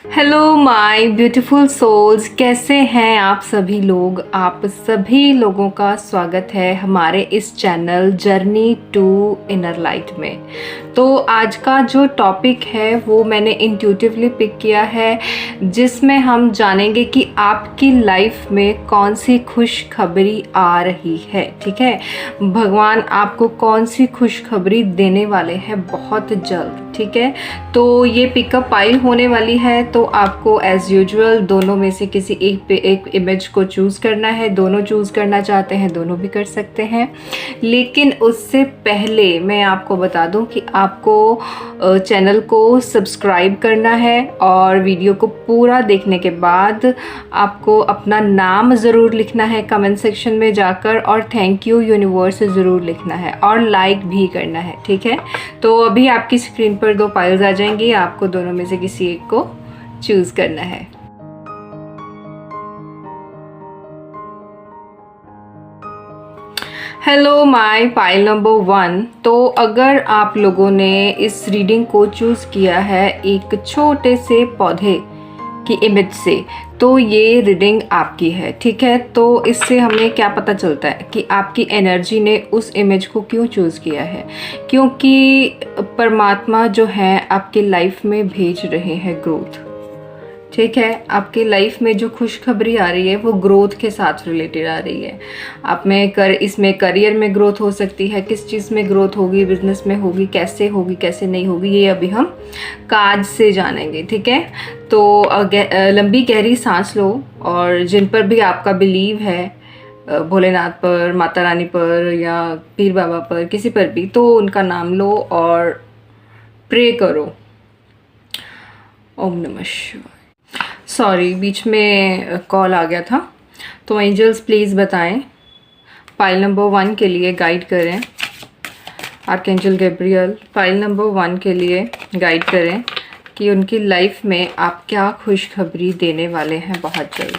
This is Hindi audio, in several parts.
हेलो माय ब्यूटीफुल सोल्स, कैसे हैं आप सभी लोग। आप सभी लोगों का स्वागत है हमारे इस channel journey to inner light में। तो आज का जो टॉपिक है वो मैंने इंट्यूटिवली पिक किया है, जिसमें हम जानेंगे कि आपकी लाइफ में कौन सी खुशखबरी आ रही है। ठीक है, भगवान आपको कौन सी खुशखबरी देने वाले हैं बहुत जल्द। ठीक है, तो ये पिकअप फाइल होने वाली है, तो आपको एज़ यूजुअल दोनों में से किसी एक पे एक इमेज को चूज़ करना है। दोनों चूज़ करना चाहते हैं दोनों भी कर सकते हैं, लेकिन उससे पहले मैं आपको बता दूं कि आपको चैनल को सब्सक्राइब करना है और वीडियो को पूरा देखने के बाद आपको अपना नाम ज़रूर लिखना है कमेंट सेक्शन में जाकर, और थैंक यू यूनिवर्स ज़रूर लिखना है और लाइक भी करना है। ठीक है, तो अभी आपकी स्क्रीन पर दो फाइल्स आ जाएंगी, आपको दोनों में से किसी एक को चूज़ करना है। Hello my file number 1। तो अगर आप लोगों ने इस रीडिंग को चूज़ किया है एक छोटे से पौधे की इमेज से, तो ये रीडिंग आपकी है। ठीक है, तो इससे हमें क्या पता चलता है कि आपकी एनर्जी ने उस इमेज को क्यों चूज़ किया है, क्योंकि परमात्मा जो है आपकी लाइफ में भेज रहे हैं ग्रोथ। ठीक है, आपकी लाइफ में जो खुशखबरी आ रही है वो ग्रोथ के साथ रिलेटेड आ रही है। आप में इसमें करियर में ग्रोथ हो सकती है, किस चीज़ में ग्रोथ होगी, बिजनेस में होगी, कैसे नहीं होगी, ये अभी हम कार्ड से जानेंगे। ठीक है, तो लंबी गहरी सांस लो, और जिन पर भी आपका बिलीव है, भोलेनाथ पर, माता रानी पर या पीर बाबा पर, किसी पर भी, तो उनका नाम लो और प्रे करो। ओम नमः शिवाय। सॉरी, बीच में कॉल आ गया था। तो एंजल्स प्लीज़ बताएं, फाइल नंबर 1 के लिए गाइड करें। आर्कएंजल गैब्रियल फाइल नंबर 1 के लिए गाइड करें कि उनकी लाइफ में आप क्या खुशखबरी देने वाले हैं बहुत जल्द।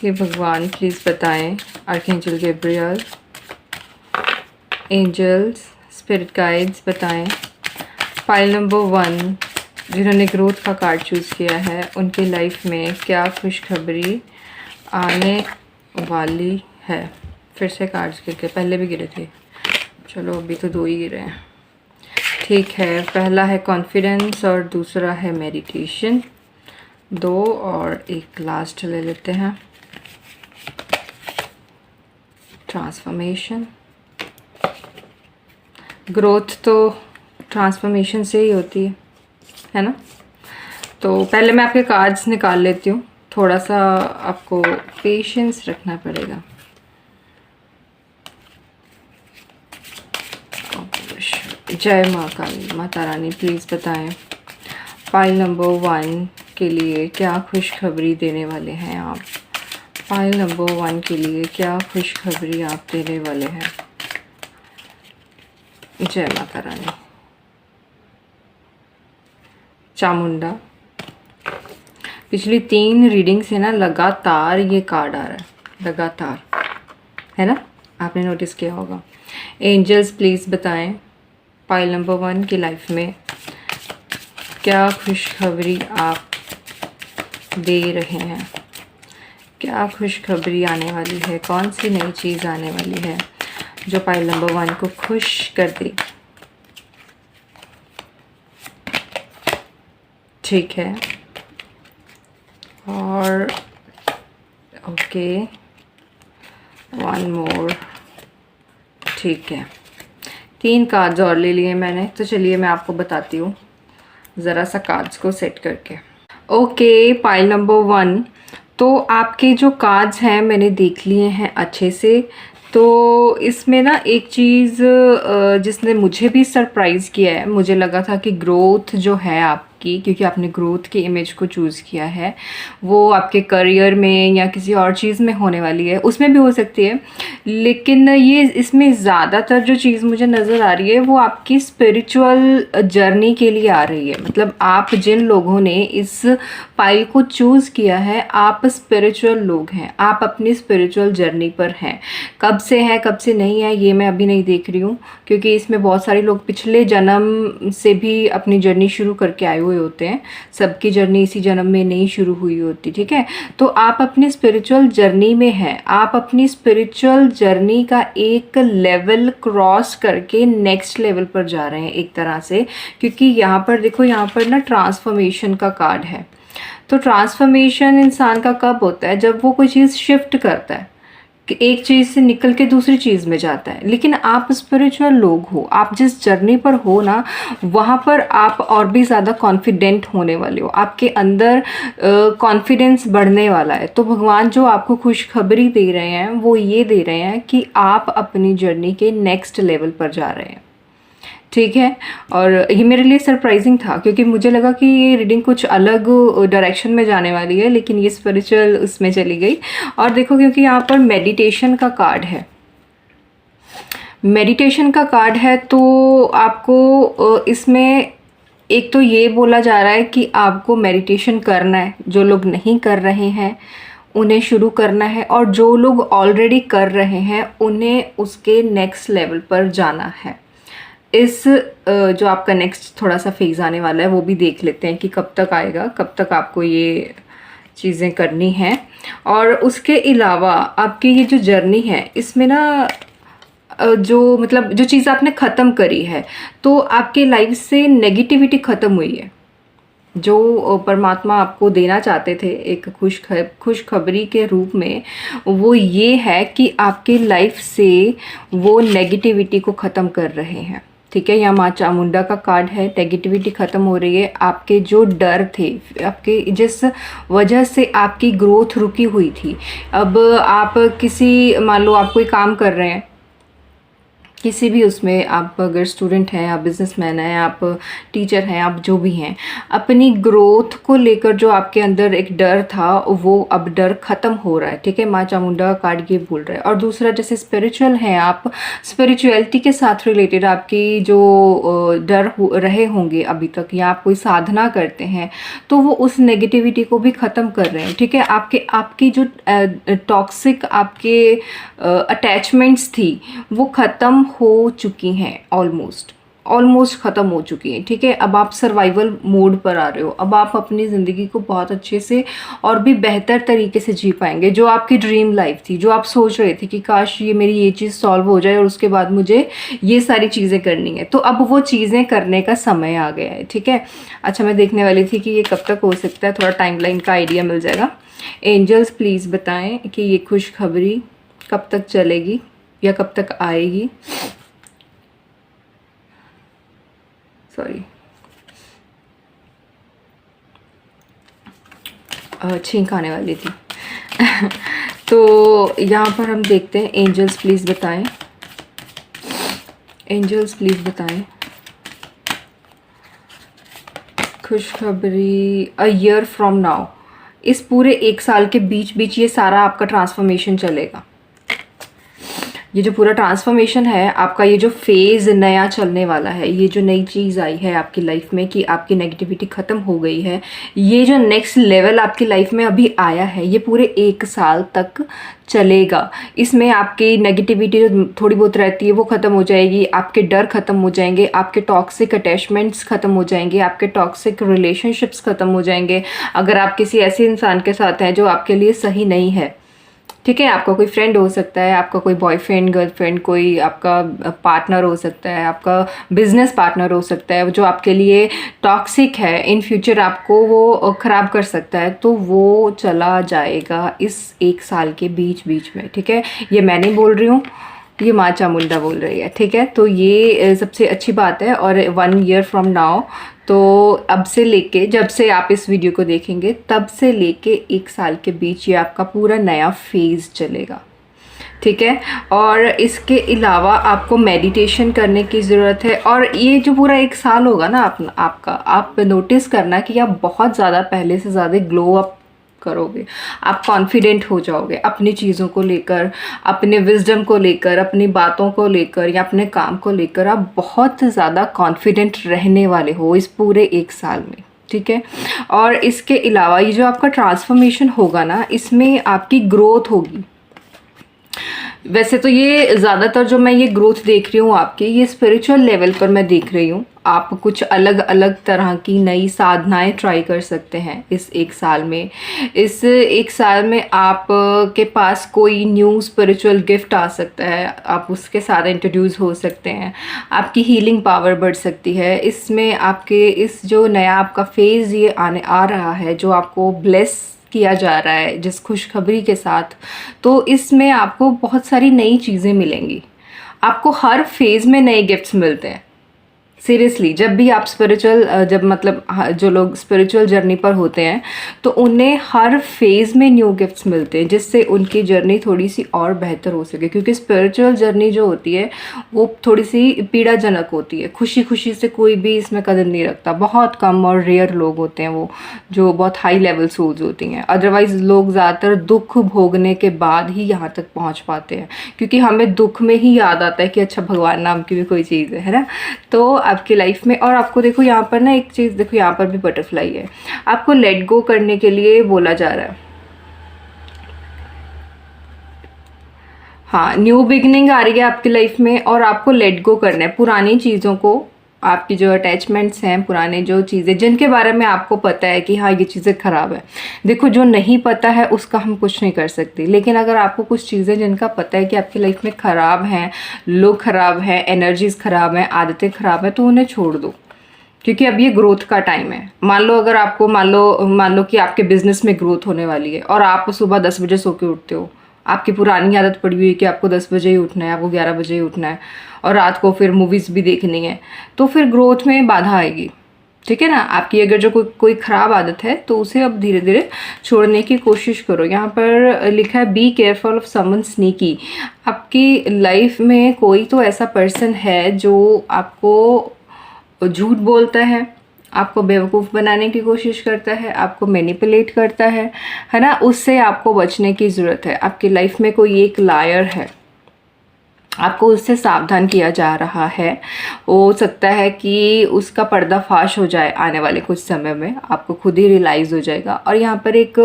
ये भगवान प्लीज़ बताएं, archangel Gabriel, angels, spirit guides बताएं, फाइल नंबर 1 जिन्होंने ग्रोथ का कार्ड चूज़ किया है, उनकी लाइफ में क्या खुशखबरी आने वाली है। फिर से कार्ड्स गिर गए, पहले भी गिरे थे, चलो अभी तो 2 ही गिरे हैं। ठीक है, पहला है कॉन्फिडेंस और दूसरा है मेडिटेशन। 2 और एक लास्ट ले लेते हैं, ट्रांसफॉर्मेशन। ग्रोथ तो ट्रांसफॉर्मेशन से ही होती है ना। तो पहले मैं आपके कार्ड्स निकाल लेती हूँ, थोड़ा सा आपको पेशेंस रखना पड़ेगा। जय माँ काली, माता रानी प्लीज़ बताएं, फाइल नंबर 1 के लिए क्या खुशखबरी देने वाले हैं आप। फाइल नंबर 1 के लिए क्या खुशखबरी आप देने वाले हैं। जय माता रानी। चामुंडा, पिछली 3 रीडिंग से ना लगातार ये कार्ड आ रहा है, लगातार, है ना, आपने नोटिस किया होगा। एंजल्स प्लीज़ बताएं, फाइल नंबर 1 की लाइफ में क्या खुशखबरी आप दे रहे हैं, क्या खुशखबरी आने वाली है, कौन सी नई चीज़ आने वाली है जो फाइल नंबर 1 को खुश कर दे। ठीक है, और ओके, 1 मोर। ठीक है, 3 कार्ड्स और ले लिए मैंने, तो चलिए मैं आपको बताती हूँ ज़रा सा कार्ड्स को सेट करके। ओके, फाइल नंबर 1, तो आपके जो कार्ड्स हैं मैंने देख लिए हैं अच्छे से। तो इसमें ना एक चीज़ जिसने मुझे भी सरप्राइज़ किया है, मुझे लगा था कि ग्रोथ जो है आपकी, क्योंकि आपने ग्रोथ की इमेज को चूज़ किया है, वो आपके करियर में या किसी और चीज़ में होने वाली है, उसमें भी हो सकती है, लेकिन ये इसमें ज़्यादातर जो चीज़ मुझे नज़र आ रही है वो आपकी स्पिरिचुअल जर्नी के लिए आ रही है। मतलब आप जिन लोगों ने इस फाइल को चूज़ किया है, आप स्पिरिचुअल लोग हैं, आप अपनी स्पिरिचुअल जर्नी पर हैं। कब से है कब से नहीं है ये मैं अभी नहीं देख रही हूँ, क्योंकि इसमें बहुत सारे लोग पिछले जन्म से भी अपनी जर्नी शुरू करके आए हुए हुए होते हैं, सबकी जर्नी इसी जन्म में नहीं शुरू हुई होती, ठीक है। तो आप अपनी स्पिरिचुअल जर्नी में हैं, आप अपनी स्पिरिचुअल जर्नी का एक लेवल क्रॉस करके नेक्स्ट लेवल पर जा रहे हैं एक तरह से, क्योंकि यहाँ पर देखो, यहाँ पर ना ट्रांसफॉर्मेशन का कार्ड है। तो ट्रांसफॉर्मेशन इंसान का कब होता है? जब वो कोई चीज़ शिफ्ट करता है, कि एक चीज़ से निकल के दूसरी चीज़ में जाता है। लेकिन आप स्पिरिचुअल लोग हो, आप जिस जर्नी पर हो ना, वहाँ पर आप और भी ज़्यादा कॉन्फिडेंट होने वाले हो, आपके अंदर कॉन्फिडेंस बढ़ने वाला है। तो भगवान जो आपको खुशखबरी दे रहे हैं वो ये दे रहे हैं कि आप अपनी जर्नी के नेक्स्ट लेवल पर जा रहे हैं, ठीक है। और ये मेरे लिए सरप्राइजिंग था, क्योंकि मुझे लगा कि ये रीडिंग कुछ अलग डायरेक्शन में जाने वाली है, लेकिन ये स्पिरिचुअल उसमें चली गई। और देखो, क्योंकि यहाँ पर मेडिटेशन का कार्ड है, मेडिटेशन का कार्ड है, तो आपको इसमें एक तो ये बोला जा रहा है कि आपको मेडिटेशन करना है। जो लोग नहीं कर रहे हैं उन्हें शुरू करना है, और जो लोग ऑलरेडी कर रहे हैं उन्हें उसके नेक्स्ट लेवल पर जाना है। इस जो आपका नेक्स्ट थोड़ा सा फेज़ आने वाला है वो भी देख लेते हैं कि कब तक आएगा, कब तक आपको ये चीज़ें करनी हैं। और उसके अलावा आपकी ये जो जर्नी है इसमें ना जो मतलब जो चीज़ आपने ख़त्म करी है, तो आपके लाइफ से नेगेटिविटी ख़त्म हुई है। जो परमात्मा आपको देना चाहते थे एक खुशखबरी के रूप में, वो ये है कि आपके लाइफ से वो नेगेटिविटी को ख़त्म कर रहे हैं, ठीक है। यहाँ माँ चामुंडा का कार्ड है, नेगेटिविटी ख़त्म हो रही है। आपके जो डर थे, आपके जिस वजह से आपकी ग्रोथ रुकी हुई थी, अब आप किसी, मान लो आप कोई काम कर रहे हैं किसी भी उसमें, आप अगर स्टूडेंट हैं, आप बिजनेसमैन हैं, आप टीचर हैं, आप जो भी हैं, अपनी ग्रोथ को लेकर जो आपके अंदर एक डर था वो अब डर ख़त्म हो रहा है, ठीक है। माँ चामुंडा का कार्ड ये बोल रहा है। और दूसरा, जैसे स्पिरिचुअल हैं आप, स्पिरिचुअलिटी के साथ रिलेटेड आपकी जो डर रहे होंगे अभी तक, या आप कोई साधना करते हैं, तो वो उस नेगेटिविटी को भी ख़त्म कर रहे हैं, ठीक है। आपकी जो टॉक्सिक आपके अटैचमेंट्स थी वो ख़त्म हो चुकी हैं, ऑलमोस्ट ख़त्म हो चुकी हैं, ठीक है। अब आप सर्वाइवल मोड पर आ रहे हो, अब आप अपनी ज़िंदगी को बहुत अच्छे से और भी बेहतर तरीके से जी पाएंगे। जो आपकी ड्रीम लाइफ थी, जो आप सोच रहे थे कि काश ये मेरी ये चीज़ सॉल्व हो जाए और उसके बाद मुझे ये सारी चीज़ें करनी है, तो अब वो चीज़ें करने का समय आ गया है, ठीक है। अच्छा, मैं देखने वाली थी कि ये कब तक हो सकता है, थोड़ा टाइमलाइन का आइडिया मिल जाएगा। एंजल्स प्लीज़ बताएं कि ये खुशखबरी कब तक चलेगी या कब तक आएगी। सॉरी, छींक आने वाली थी। तो यहाँ पर हम देखते हैं, एंजल्स प्लीज़ बताएं, एंजल्स प्लीज़ बताएं खुशखबरी अ ईयर फ्रॉम नाउ। इस पूरे एक साल के बीच ये सारा आपका ट्रांसफॉर्मेशन चलेगा। ये जो पूरा ट्रांसफॉर्मेशन है आपका, ये जो फेज़ नया चलने वाला है, ये जो नई चीज़ आई है आपकी लाइफ में कि आपकी नेगेटिविटी ख़त्म हो गई है, ये जो नेक्स्ट लेवल आपकी लाइफ में अभी आया है, ये पूरे एक साल तक चलेगा। इसमें आपकी नेगेटिविटी जो थोड़ी बहुत रहती है वो ख़त्म हो जाएगी, आपके डर ख़त्म हो जाएंगे, आपके टॉक्सिक अटैचमेंट्स ख़त्म हो जाएंगे, आपके टॉक्सिक रिलेशनशिप्स ख़त्म हो जाएंगे। अगर आप किसी ऐसे इंसान के साथ हैं जो आपके लिए सही नहीं है, ठीक है, आपका कोई फ्रेंड हो सकता है, आपका कोई बॉयफ्रेंड गर्लफ्रेंड, कोई आपका पार्टनर हो सकता है, आपका बिजनेस पार्टनर हो सकता है, जो आपके लिए टॉक्सिक है, इन फ्यूचर आपको वो ख़राब कर सकता है, तो वो चला जाएगा इस एक साल के बीच में, ठीक है। ये मैं नहीं बोल रही हूँ, ये माँ चामुंडा बोल रही है, ठीक है। तो ये सबसे अच्छी बात है। और 1 ईयर फ्रॉम नाउ, तो अब से लेके, जब से आप इस वीडियो को देखेंगे तब से लेके एक साल के बीच ये आपका पूरा नया फेज़ चलेगा, ठीक है। और इसके अलावा आपको मेडिटेशन करने की ज़रूरत है। और ये जो पूरा एक साल होगा ना आपका, आप नोटिस करना कि आप बहुत ज़्यादा पहले से ज़्यादा ग्लो अप करोगे, आप कॉन्फिडेंट हो जाओगे अपनी चीज़ों को लेकर, अपने विजडम को लेकर, अपनी बातों को लेकर या अपने काम को लेकर, आप बहुत ज़्यादा कॉन्फिडेंट रहने वाले हो इस पूरे एक साल में, ठीक है। और इसके अलावा ये जो आपका ट्रांसफॉर्मेशन होगा ना, इसमें आपकी ग्रोथ होगी। वैसे तो ये ज़्यादातर जो मैं ये ग्रोथ देख रही हूँ आपकी, ये स्पिरिचुअल लेवल पर मैं देख रही हूँ। आप कुछ अलग अलग तरह की नई साधनाएं ट्राई कर सकते हैं इस एक साल में। इस एक साल में आप के पास कोई न्यू स्पिरिचुअल गिफ्ट आ सकता है, आप उसके साथ इंट्रोड्यूस हो सकते हैं। आपकी हीलिंग पावर बढ़ सकती है इसमें। आपके इस जो नया आपका फेज़ ये आने आ रहा है, जो आपको ब्लेस किया जा रहा है जिस खुशखबरी के साथ, तो इसमें आपको बहुत सारी नई चीज़ें मिलेंगी। आपको हर फेज़ में नए गिफ्ट्स मिलते हैं। सीरियसली, जब भी आप स्पिरिचुअल जब मतलब जो लोग स्पिरिचुअल जर्नी पर होते हैं तो उन्हें हर फेज़ में न्यू गिफ्ट्स मिलते हैं, जिससे उनकी जर्नी थोड़ी सी और बेहतर हो सके। क्योंकि स्पिरिचुअल जर्नी जो होती है वो थोड़ी सी पीड़ाजनक होती है। खुशी खुशी से कोई भी इसमें कदम नहीं रखता। बहुत कम और रेयर लोग होते हैं वो जो बहुत हाई लेवल सोल्स होती हैं। अदरवाइज़ लोग ज़्यादातर दुख भोगने के बाद ही यहाँ तक पहुँच पाते हैं, क्योंकि हमें दुख में ही याद आता है कि अच्छा भगवान नाम की भी कोई चीज़ है ना। तो आपकी लाइफ में, और आपको देखो यहाँ पर ना एक चीज़ देखो, यहाँ पर भी बटरफ्लाई है। आपको लेट गो करने के लिए बोला जा रहा है। हाँ, न्यू बिगनिंग आ रही है आपकी लाइफ में और आपको लेट गो करना है पुरानी चीज़ों को। आपकी जो अटैचमेंट्स हैं, पुराने जो चीज़ें जिनके बारे में आपको पता है कि हाँ ये चीज़ें ख़राब है। देखो, जो नहीं पता है उसका हम कुछ नहीं कर सकते, लेकिन अगर आपको कुछ चीज़ें जिनका पता है कि आपकी लाइफ में ख़राब हैं, लोग ख़राब हैं, एनर्जीज़ ख़राब हैं, आदतें ख़राब हैं, तो उन्हें छोड़ दो। क्योंकि अब ये ग्रोथ का टाइम है। मान लो अगर आपको मान लो कि आपके बिजनेस में ग्रोथ होने वाली है और आप सुबह 10 बजे सो के उठते हो। आपकी पुरानी आदत पड़ी हुई है कि आपको 10 बजे ही उठना है, आपको 11 बजे ही उठना है और रात को फिर मूवीज़ भी देखनी है, तो फिर ग्रोथ में बाधा आएगी। ठीक है ना। आपकी अगर जो कोई ख़राब आदत है तो उसे अब धीरे धीरे छोड़ने की कोशिश करो। यहाँ पर लिखा है be careful of someone sneaky. आपकी लाइफ में कोई तो ऐसा पर्सन है जो आपको झूठ बोलता है, आपको बेवकूफ़ बनाने की कोशिश करता है, आपको मैनिपुलेट करता है ना। उससे आपको बचने की ज़रूरत है। आपकी लाइफ में कोई एक लायर है, आपको उससे सावधान किया जा रहा है। हो सकता है कि उसका पर्दाफाश हो जाए आने वाले कुछ समय में, आपको खुद ही रियलाइज़ हो जाएगा। और यहाँ पर एक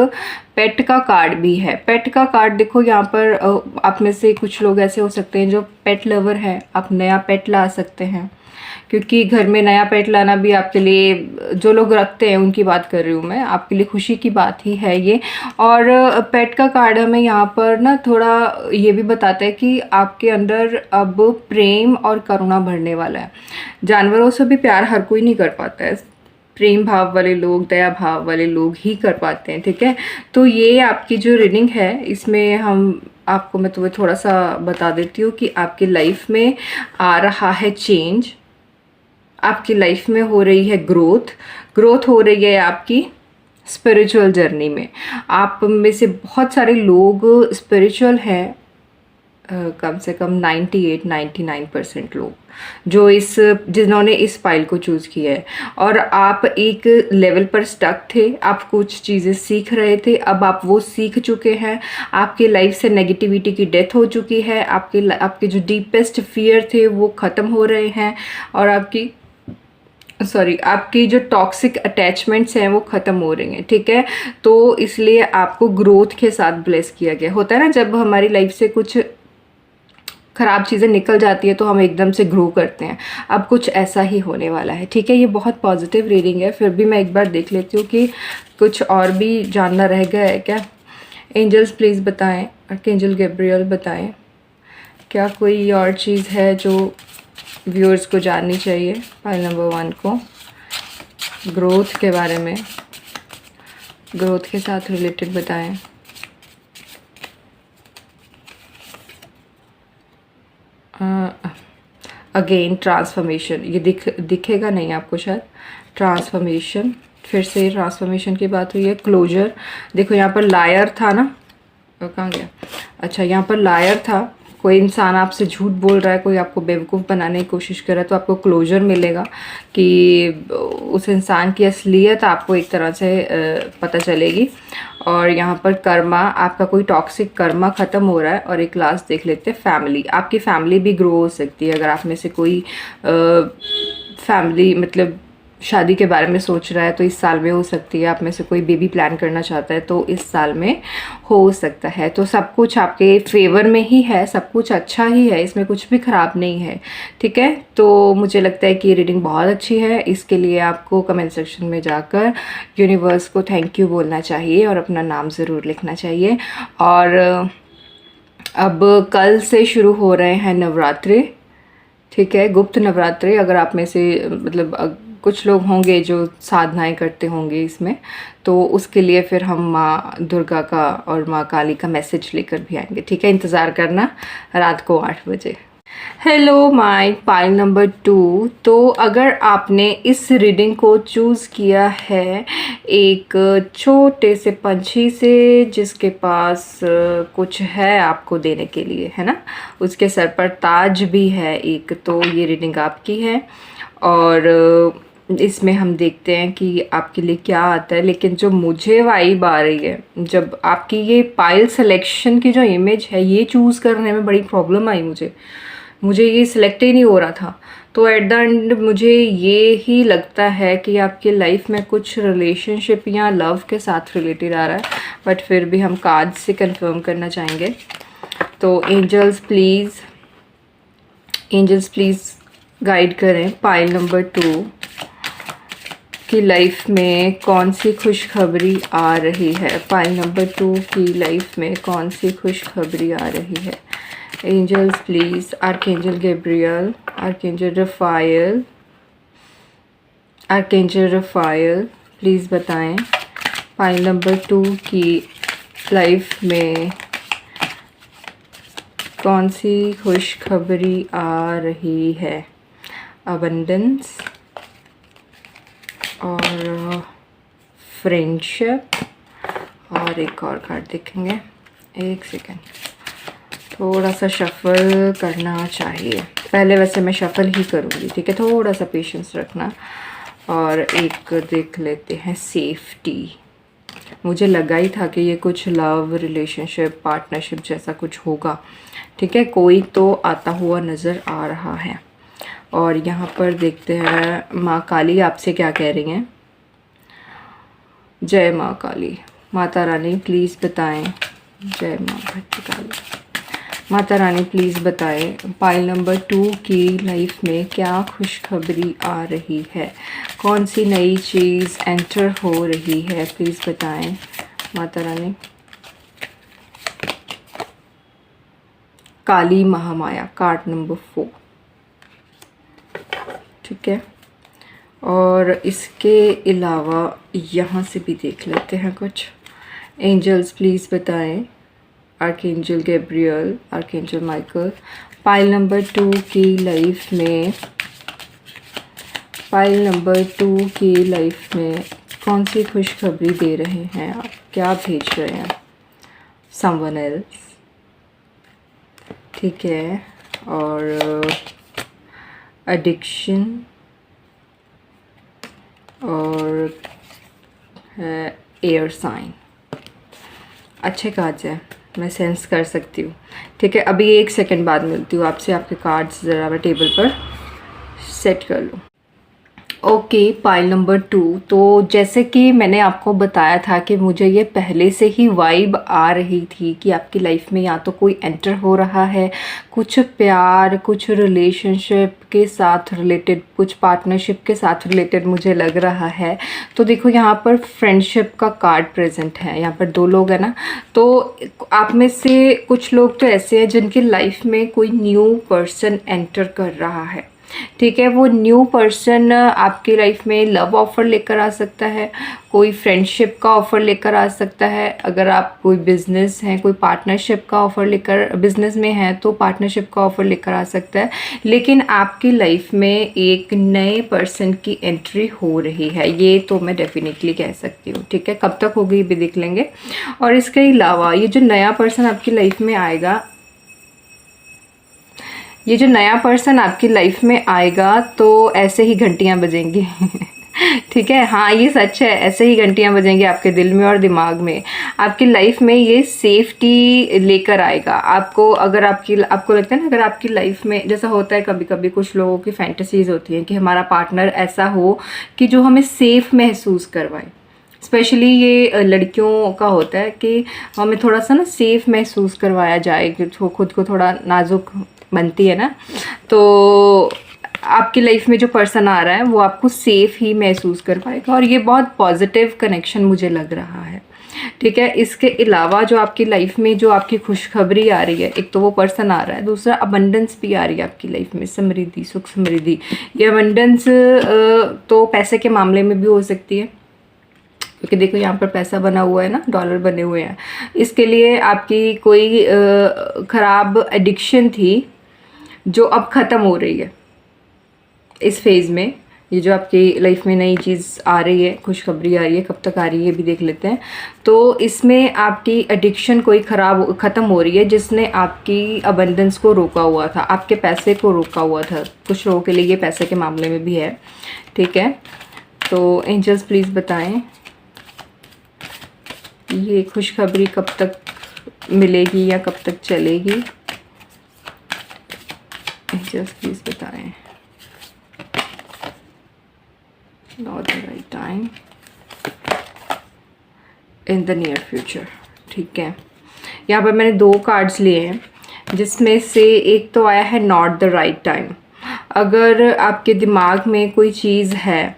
पेट का कार्ड भी है। पेट का कार्ड देखो, यहाँ पर आप में से कुछ लोग ऐसे हो सकते हैं जो पेट लवर है। आप नया पेट ला सकते हैं, क्योंकि घर में नया पेट लाना भी आपके लिए, जो लोग रखते हैं उनकी बात कर रही हूँ मैं, आपके लिए खुशी की बात ही है ये। और पेट का कार्ड हमें यहाँ पर ना थोड़ा ये भी बताता है कि आपके अंदर अब प्रेम और करुणा बढ़ने वाला है। जानवरों से भी प्यार हर कोई नहीं कर पाता है। प्रेम भाव वाले लोग, दया भाव वाले लोग ही कर पाते हैं। ठीक है, तो ये आपकी जो रीडिंग है इसमें मैं तुम्हें थोड़ा सा बता देती हूँ कि आपकी लाइफ में आ रहा है चेंज। आपकी लाइफ में हो रही है ग्रोथ हो रही है आपकी स्पिरिचुअल जर्नी में। आप में से बहुत सारे लोग स्पिरिचुअल हैं, कम से कम 98-99% लोग जो जिन्होंने इस फाइल को चूज़ किया है। और आप एक लेवल पर स्टक थे, आप कुछ चीज़ें सीख रहे थे, अब आप वो सीख चुके हैं। आपकी लाइफ से नेगेटिविटी की डेथ हो चुकी है। आपके जो डीपेस्ट फियर थे वो ख़त्म हो रहे हैं और आपकी जो टॉक्सिक अटैचमेंट्स हैं वो ख़त्म हो रही हैं। ठीक है, तो इसलिए आपको ग्रोथ के साथ ब्लेस किया गया। होता है ना, जब हमारी लाइफ से कुछ ख़राब चीज़ें निकल जाती है तो हम एकदम से ग्रो करते हैं। अब कुछ ऐसा ही होने वाला है। ठीक है, ये बहुत पॉजिटिव रीडिंग है। फिर भी मैं एक बार देख लेती हूँ कि कुछ और भी जानना रह गया है क्या। एंजल्स प्लीज़ बताएं, आर्कएंजल गैब्रियल बताएं, क्या कोई और चीज़ है जो व्यूअर्स को जाननी चाहिए। फाइल नंबर 1 को ग्रोथ के बारे में, ग्रोथ के साथ रिलेटेड बताएं। अगेन ट्रांसफॉर्मेशन, ये दिखेगा नहीं आपको शायद। ट्रांसफॉर्मेशन, फिर से ट्रांसफॉर्मेशन की बात हुई है। क्लोजर, देखो यहाँ पर लायर था ना, कहाँ गया, अच्छा यहाँ पर लायर था। कोई इंसान आपसे झूठ बोल रहा है, कोई आपको बेवकूफ़ बनाने की कोशिश कर रहा है, तो आपको क्लोजर मिलेगा कि उस इंसान की असलियत आपको एक तरह से पता चलेगी। और यहाँ पर कर्मा, आपका कोई टॉक्सिक कर्मा ख़त्म हो रहा है। और एक लास्ट देख लेते हैं फैमिली। आपकी फैमिली भी ग्रो हो सकती है अगर आप में से कोई फैमिली मतलब शादी के बारे में सोच रहा है तो इस साल में हो सकती है। आप में से कोई बेबी प्लान करना चाहता है तो इस साल में हो सकता है। तो सब कुछ आपके फेवर में ही है, सब कुछ अच्छा ही है, इसमें कुछ भी ख़राब नहीं है, ठीक है। तो मुझे लगता है कि ये रीडिंग बहुत अच्छी है। इसके लिए आपको कमेंट सेक्शन में जाकर यूनिवर्स को थैंक यू बोलना चाहिए और अपना नाम ज़रूर लिखना चाहिए। और अब कल से शुरू हो रहे हैं नवरात्रे, ठीक है, गुप्त नवरात्रे। अगर आप में से मतलब कुछ लोग होंगे जो साधनाएं करते होंगे इसमें, तो उसके लिए फिर हम माँ दुर्गा का और माँ काली का मैसेज लेकर भी आएंगे, ठीक है। इंतज़ार करना रात को 8 बजे। Hello my pile number 2। तो अगर आपने इस रीडिंग को चूज़ किया है एक छोटे से पंछी से जिसके पास कुछ है आपको देने के लिए, है ना, उसके सर पर ताज भी है एक, तो ये रीडिंग आपकी है। और इसमें हम देखते हैं कि आपके लिए क्या आता है। लेकिन जो मुझे वाइब आ रही है, जब आपकी ये पाइल सिलेक्शन की जो इमेज है, ये चूज़ करने में बड़ी प्रॉब्लम आई मुझे ये सिलेक्ट ही नहीं हो रहा था। तो एट द एंड मुझे ये ही लगता है कि आपकी लाइफ में कुछ रिलेशनशिप या लव के साथ रिलेटेड आ रहा है, बट फिर भी हम कार्ड से कंफर्म करना चाहेंगे। तो एंजल्स प्लीज़ गाइड करें पाइल नंबर 2 की लाइफ में कौन सी खुशखबरी आ रही है। पाइल नंबर 2 की लाइफ में कौन सी खुशखबरी आ रही है। Angels please, archangel Gabriel, archangel Raphael please बताएं पाइल नंबर 2 की लाइफ में कौन सी खुशखबरी आ रही है। अबंडेंस और फ्रेंडशिप, और एक और कार्ड देखेंगे। एक सेकेंड, थोड़ा सा शफल करना चाहिए। पहले वैसे मैं शफल ही करूँगी, ठीक है, थोड़ा सा पेशेंस रखना। और एक देख लेते हैं सेफ्टी। मुझे लगा ही था कि ये कुछ लव रिलेशनशिप पार्टनरशिप जैसा कुछ होगा, ठीक है, कोई तो आता हुआ नज़र आ रहा है। और यहाँ पर देखते हैं माँ काली आपसे क्या कह रही हैं। जय माँ काली, माता रानी प्लीज़ बताएं। जय माँ भद्रकाली, माता रानी प्लीज़ बताएं पाइल नंबर 2 की लाइफ में क्या खुशखबरी आ रही है। कौन सी नई चीज़ एंटर हो रही है, प्लीज़ बताएं माता रानी। काली महामाया, कार्ड नंबर 4, ठीक है। और इसके अलावा यहाँ से भी देख लेते हैं कुछ। एंजल्स प्लीज़ बताएं, archangel Gabriel, archangel Michael, pile number 2 की लाइफ में, पाइल नंबर 2 की लाइफ में कौन सी खुशखबरी दे रहे हैं आप, क्या भेज रहे हैं। समवन एल्स, ठीक है। और एडिक्शन और एयर साइन, अच्छे कार्ड्स हैं, मैं सेंस कर सकती हूँ, ठीक है। अभी 1 सेकंड बाद मिलती हूँ आपसे। आपके कार्ड्स ज़रा मैं टेबल पर सेट कर लूँ। Okay, pile number 2। तो जैसे कि मैंने आपको बताया था कि मुझे ये पहले से ही वाइब आ रही थी कि आपकी लाइफ में या तो कोई एंटर हो रहा है, कुछ प्यार, कुछ रिलेशनशिप के साथ रिलेटेड, कुछ पार्टनरशिप के साथ रिलेटेड मुझे लग रहा है। तो देखो यहाँ पर फ्रेंडशिप का कार्ड प्रेजेंट है, यहाँ पर 2 लोग हैं ना। तो आप में से कुछ लोग तो ऐसे हैं जिनकी लाइफ में कोई न्यू पर्सन एंटर कर रहा है, ठीक है। वो न्यू पर्सन आपकी लाइफ में लव ऑफ़र लेकर आ सकता है, कोई फ्रेंडशिप का ऑफ़र लेकर आ सकता है। अगर आप कोई बिज़नेस हैं, कोई पार्टनरशिप का ऑफ़र लेकर, बिज़नेस में है तो पार्टनरशिप का ऑफ़र लेकर आ सकता है। लेकिन आपकी लाइफ में एक नए पर्सन की एंट्री हो रही है, ये तो मैं डेफिनेटली कह सकती हूँ, ठीक है। कब तक होगी ये भी देख लेंगे। और इसके अलावा ये जो नया पर्सन आपकी लाइफ में आएगा, ये जो नया पर्सन आपकी लाइफ में आएगा तो ऐसे ही घंटियां बजेंगी ठीक है, हाँ ये सच है, ऐसे ही घंटियाँ बजेंगी आपके दिल में और दिमाग में। आपकी लाइफ में ये सेफ्टी लेकर आएगा आपको। अगर आपको लगता है ना, अगर आपकी लाइफ में जैसा होता है कभी कभी कुछ लोगों की फैंटेसीज होती हैं कि हमारा पार्टनर ऐसा हो कि जो हमें सेफ महसूस करवाए। स्पेशली ये लड़कियों का होता है कि हमें थोड़ा सा ना सेफ महसूस करवाया जाए, कि खुद को थोड़ा नाजुक बनती है ना, तो आपकी लाइफ में जो पर्सन आ रहा है वो आपको सेफ ही महसूस कर पाएगा, और ये बहुत पॉजिटिव कनेक्शन मुझे लग रहा है। ठीक है, इसके अलावा जो आपकी लाइफ में जो आपकी खुशखबरी आ रही है, एक तो वो पर्सन आ रहा है, दूसरा अबंडेंस भी आ रही है आपकी लाइफ में, समृद्धि, सुख समृद्धि। ये अबंडेंस तो पैसे के मामले में भी हो सकती है, क्योंकि देखो यहाँ पर पैसा बना हुआ है ना, डॉलर बने हुए हैं। इसके लिए आपकी कोई ख़राब एडिक्शन थी जो अब ख़त्म हो रही है इस फेज़ में। ये जो आपकी लाइफ में नई चीज़ आ रही है, खुशखबरी आ रही है, कब तक आ रही है भी देख लेते हैं। तो इसमें आपकी एडिक्शन कोई ख़त्म हो रही है, जिसने आपकी अबंडेंस को रोका हुआ था, आपके पैसे को रोका हुआ था। कुछ लोगों के लिए ये पैसे के मामले में भी है। ठीक है, तो एंजल्स प्लीज़ बताएं ये खुशखबरी कब तक मिलेगी या कब तक चलेगी। एंजल्स प्लीज़ बताएं। Not the right time in the near future. ठीक है, यहाँ पर मैंने 2 कार्ड्स लिए हैं, जिसमें से एक तो आया है नॉट द राइट टाइम। अगर आपके दिमाग में कोई चीज़ है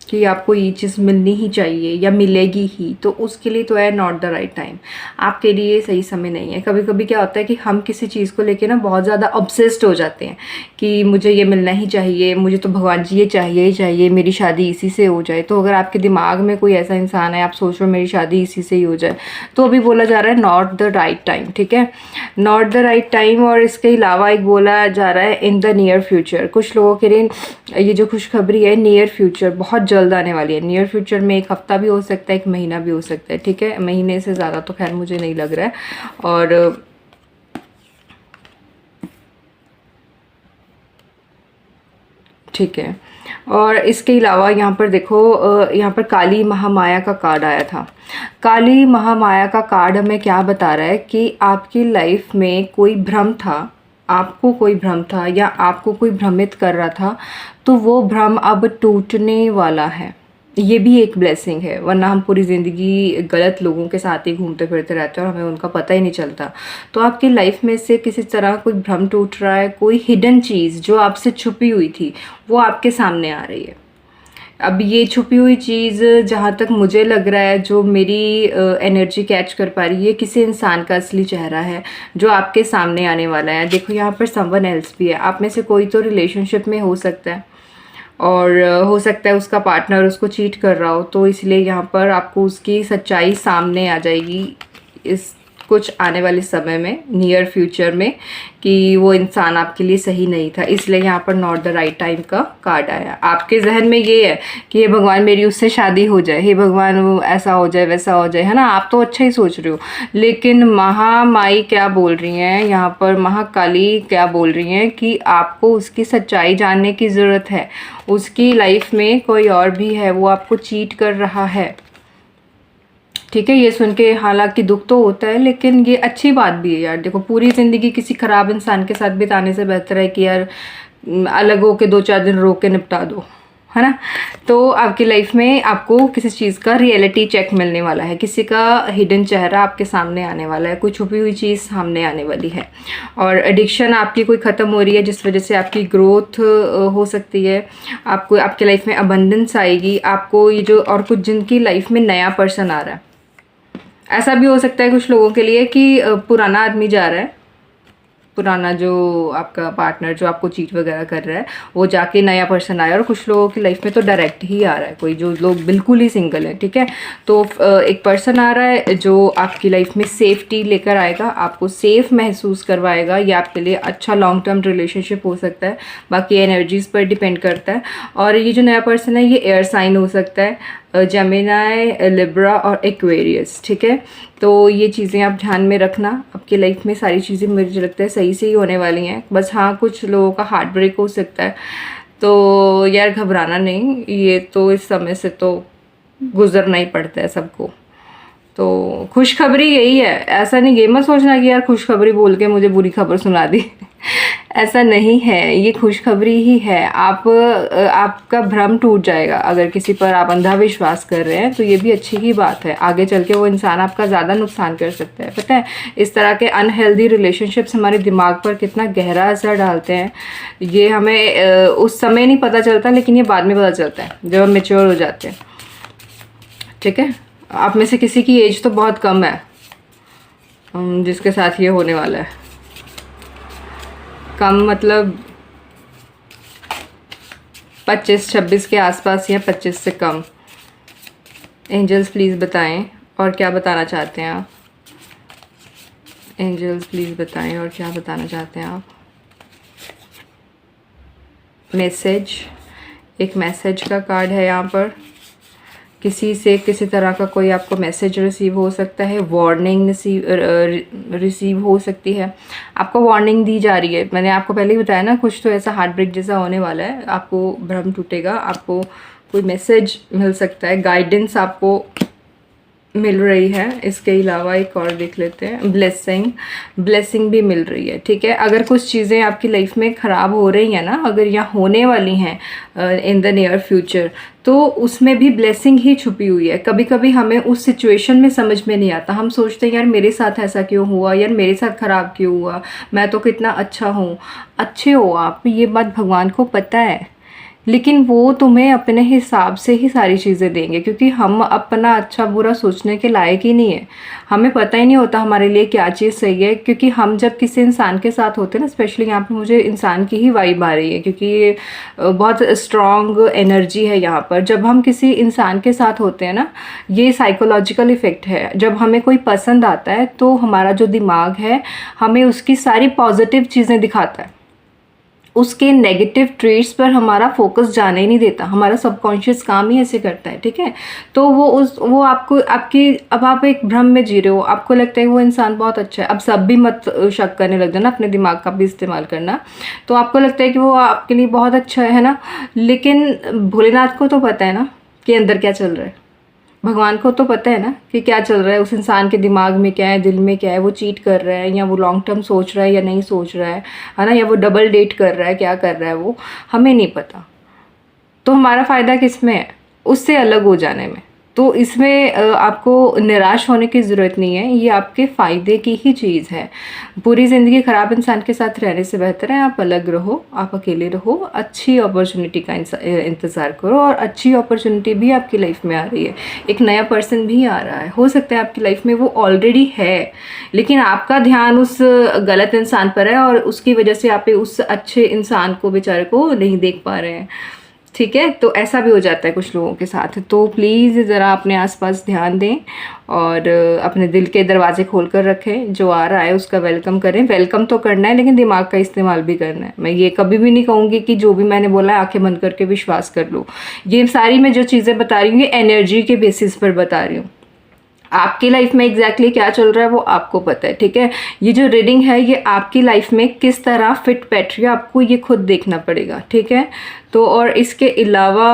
कि आपको ये चीज़ मिलनी ही चाहिए या मिलेगी ही, तो उसके लिए तो है नॉट द राइट टाइम, आपके लिए सही समय नहीं है। कभी कभी क्या होता है कि हम किसी चीज़ को लेके ना बहुत ज़्यादा ऑब्सेस्ड हो जाते हैं कि मुझे ये मिलना ही चाहिए, मुझे तो भगवान जी ये चाहिए ही चाहिए, मेरी शादी इसी से हो जाए। तो अगर आपके दिमाग में कोई ऐसा इंसान है, आप सोच रहे हो मेरी शादी इसी से ही हो जाए, तो अभी बोला जा रहा है नॉट द राइट टाइम। ठीक है, नॉट द राइट टाइम। और इसके अलावा एक बोला जा रहा है इन द नियर फ्यूचर। कुछ लोगों के लिए ये जो खुशखबरी है नियर फ्यूचर, बहुत जल्द आने वाली है। नियर फ्यूचर में 1 हफ्ता भी हो सकता है, 1 महीना भी हो सकता है। ठीक है, महीने से ज़्यादा तो खैर मुझे नहीं लग रहा है। और ठीक है, और इसके अलावा यहाँ पर देखो, यहाँ पर काली महामाया का कार्ड आया था। काली महामाया का कार्ड हमें क्या बता रहा है कि आपकी लाइफ में कोई भ्रम था, आपको कोई भ्रम था या आपको कोई भ्रमित कर रहा था, तो वो भ्रम अब टूटने वाला है। ये भी एक ब्लेसिंग है, वरना हम पूरी ज़िंदगी गलत लोगों के साथ ही घूमते फिरते रहते हैं और हमें उनका पता ही नहीं चलता। तो आपकी लाइफ में से किसी तरह कोई भ्रम टूट रहा है, कोई हिडन चीज़ जो आपसे छुपी हुई थी वो आपके सामने आ रही है। अब ये छुपी हुई चीज़ जहाँ तक मुझे लग रहा है, जो मेरी एनर्जी कैच कर पा रही है, किसी इंसान का असली चेहरा है जो आपके सामने आने वाला है। देखो यहाँ पर समवन एल्स भी है, आप में से कोई तो रिलेशनशिप में हो सकता है, और हो सकता है उसका पार्टनर उसको चीट कर रहा हो, तो इसलिए यहाँ पर आपको उसकी सच्चाई सामने आ जाएगी इस कुछ आने वाले समय में, नियर फ्यूचर में, कि वो इंसान आपके लिए सही नहीं था। इसलिए यहाँ पर नॉट द राइट टाइम का कार्ड आया। आपके जहन में ये है कि हे भगवान मेरी उससे शादी हो जाए, हे भगवान वो ऐसा हो जाए वैसा हो जाए, है ना, आप तो अच्छा ही सोच रहे हो। लेकिन महामाई क्या बोल रही हैं यहाँ पर, महाकाली क्या बोल रही हैं कि आपको उसकी सच्चाई जानने की ज़रूरत है। उसकी लाइफ में कोई और भी है, वो आपको चीट कर रहा है। ठीक है, ये सुन के हालांकि दुख तो होता है, लेकिन ये अच्छी बात भी है यार। देखो, पूरी ज़िंदगी किसी ख़राब इंसान के साथ बिताने से बेहतर है कि यार अलग हो के 2-4 दिन रो के निपटा दो, है ना। तो आपकी लाइफ में आपको किसी चीज़ का रियलिटी चेक मिलने वाला है, किसी का हिडन चेहरा आपके सामने आने वाला है, कोई छुपी हुई चीज़ सामने आने वाली है। और एडिक्शन आपकी कोई ख़त्म हो रही है, जिस वजह से आपकी ग्रोथ हो सकती है, आपको आपकी लाइफ में अबंडेंस आएगी। आपको ये जो और कुछ जिनकी लाइफ में नया पर्सन आ रहा है, ऐसा भी हो सकता है कुछ लोगों के लिए कि पुराना आदमी जा रहा है, पुराना जो आपका पार्टनर जो आपको चीट वगैरह कर रहा है वो जाके नया पर्सन आया। और कुछ लोगों की लाइफ में तो डायरेक्ट ही आ रहा है, कोई जो लोग बिल्कुल ही सिंगल है। ठीक है, तो एक पर्सन आ रहा है जो आपकी लाइफ में सेफ्टी लेकर आएगा, आपको सेफ महसूस करवाएगा। ये आपके लिए अच्छा लॉन्ग टर्म रिलेशनशिप हो सकता है, बाकी एनर्जीज़ पर डिपेंड करता है। और ये जो नया पर्सन है ये एयर साइन हो सकता है, जेमिनी, लिब्रा और एक्वेरियस। ठीक है, तो ये चीज़ें आप ध्यान में रखना। आपकी लाइफ में सारी चीज़ें मुझे लगता है सही से ही होने वाली हैं, बस हाँ कुछ लोगों का हार्ट ब्रेक हो सकता है। तो यार घबराना नहीं, ये तो इस समय से तो गुजरना ही पड़ता है सबको। तो खुशखबरी यही है, ऐसा नहीं ये मत सोचना कि यार खुशखबरी बोल के मुझे बुरी खबर सुना दी ऐसा नहीं है, ये खुशखबरी ही है। आपका भ्रम टूट जाएगा। अगर किसी पर आप अंधा विश्वास कर रहे हैं तो ये भी अच्छी ही बात है। आगे चल के वो इंसान आपका ज़्यादा नुकसान कर सकता है। पता है इस तरह के अनहेल्दी रिलेशनशिप्स हमारे दिमाग पर कितना गहरा असर डालते हैं, ये हमें उस समय नहीं पता चलता, लेकिन ये बाद में पता चलता है जब हम मेच्योर हो जाते हैं। ठीक है, आप में से किसी की एज तो बहुत कम है जिसके साथ ये होने वाला है। कम मतलब 25-26 के आसपास या 25 से कम। एंजल्स प्लीज़ बताएं और क्या बताना चाहते हैं आप। एंजल्स प्लीज़ बताएं और क्या बताना चाहते हैं आप। मैसेज, एक मैसेज का कार्ड है यहाँ पर। किसी से किसी तरह का कोई आपको मैसेज रिसीव हो सकता है, वार्निंग रिसीव हो सकती है। आपको वार्निंग दी जा रही है। मैंने आपको पहले ही बताया ना, कुछ तो ऐसा हार्ट ब्रेक जैसा होने वाला है, आपको भ्रम टूटेगा, आपको कोई मैसेज मिल सकता है, गाइडेंस आपको मिल रही है। इसके अलावा एक और देख लेते हैं, ब्लेसिंग भी मिल रही है। ठीक है, अगर कुछ चीज़ें आपकी लाइफ में ख़राब हो रही हैं ना, अगर यहाँ होने वाली हैं इन द नियर फ्यूचर, तो उसमें भी ब्लेसिंग ही छुपी हुई है। कभी कभी हमें उस सिचुएशन में समझ में नहीं आता, हम सोचते हैं यार मेरे साथ ऐसा क्यों हुआ, यार मेरे साथ ख़राब क्यों हुआ, मैं तो कितना अच्छा हूँ। अच्छे हो आप, ये बात भगवान को पता है, लेकिन वो तुम्हें अपने हिसाब से ही सारी चीज़ें देंगे, क्योंकि हम अपना अच्छा बुरा सोचने के लायक ही नहीं है। हमें पता ही नहीं होता हमारे लिए क्या चीज़ सही है, क्योंकि हम जब किसी इंसान के साथ होते हैं ना, स्पेशली यहाँ पे मुझे इंसान की ही वाइब आ रही है, क्योंकि ये बहुत स्ट्रॉन्ग एनर्जी है यहाँ पर। जब हम किसी इंसान के साथ होते हैं ना, ये साइकोलॉजिकल इफ़ेक्ट है। जब हमें कोई पसंद आता है तो हमारा जो दिमाग है हमें उसकी सारी पॉजिटिव चीज़ें दिखाता है, उसके नेगेटिव ट्रेट्स पर हमारा फोकस जाने ही नहीं देता। हमारा सबकॉन्शियस काम ही ऐसे करता है। ठीक है, तो वो आपको अब आप एक भ्रम में जी रहे हो, आपको लगता है वो इंसान बहुत अच्छा है। अब सब भी मत शक करने लग जाना, अपने दिमाग का भी इस्तेमाल करना। तो आपको लगता है कि वो आपके लिए बहुत अच्छा है ना, लेकिन भोलेनाथ को तो पता है ना कि अंदर क्या चल रहा है। भगवान को तो पता है ना कि क्या चल रहा है, उस इंसान के दिमाग में क्या है, दिल में क्या है, वो चीट कर रहा है या वो लॉन्ग टर्म सोच रहा है या नहीं सोच रहा है ना, या वो डबल डेट कर रहा है, क्या कर रहा है वो हमें नहीं पता। तो हमारा फ़ायदा किस में है, उससे अलग हो जाने में। तो इसमें आपको निराश होने की ज़रूरत नहीं है, ये आपके फ़ायदे की ही चीज़ है। पूरी ज़िंदगी ख़राब इंसान के साथ रहने से बेहतर है आप अलग रहो, आप अकेले रहो, अच्छी अपॉर्चुनिटी का इंतज़ार करो। और अच्छी अपॉर्चुनिटी भी आपकी लाइफ में आ रही है, एक नया पर्सन भी आ रहा है। हो सकता है आपकी लाइफ में वो ऑलरेडी है, लेकिन आपका ध्यान उस गलत इंसान पर है और उसकी वजह से आप उस अच्छे इंसान को, बेचारे को नहीं देख पा रहे हैं। ठीक है, तो ऐसा भी हो जाता है कुछ लोगों के साथ। तो प्लीज़ ज़रा अपने आसपास ध्यान दें और अपने दिल के दरवाजे खोल कर रखें। जो आ रहा है उसका वेलकम करें। वेलकम तो करना है, लेकिन दिमाग का इस्तेमाल भी करना है। मैं ये कभी भी नहीं कहूँगी कि जो भी मैंने बोला है आंखें बंद करके विश्वास कर लो। ये सारी मैं जो चीज़ें बता रही हूँ ये एनर्जी के बेसिस पर बता रही हूँ। आपकी लाइफ में एग्जैक्टली क्या चल रहा है वो आपको पता है। ठीक है, ये जो रीडिंग है ये आपकी लाइफ में किस तरह फिट बैठ रही है आपको ये खुद देखना पड़ेगा। ठीक है, तो और इसके अलावा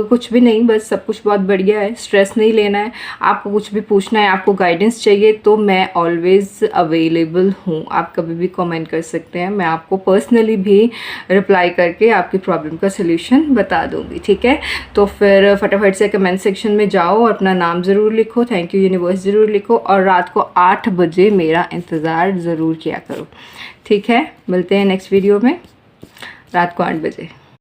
कुछ भी नहीं, बस सब कुछ बहुत बढ़िया है। स्ट्रेस नहीं लेना है, आपको कुछ भी पूछना है, आपको गाइडेंस चाहिए तो मैं ऑलवेज़ अवेलेबल हूँ। आप कभी भी कमेंट कर सकते हैं, मैं आपको पर्सनली भी रिप्लाई करके आपकी प्रॉब्लम का सल्यूशन बता दूँगी। ठीक है, तो फिर फटाफट से कमेंट सेक्शन में जाओ और अपना नाम ज़रूर लिखो, थैंक यू यूनिवर्स ज़रूर लिखो, और रात को 8 बजे मेरा इंतज़ार ज़रूर किया करो। ठीक है, मिलते हैं नेक्स्ट वीडियो में रात को 8 बजे।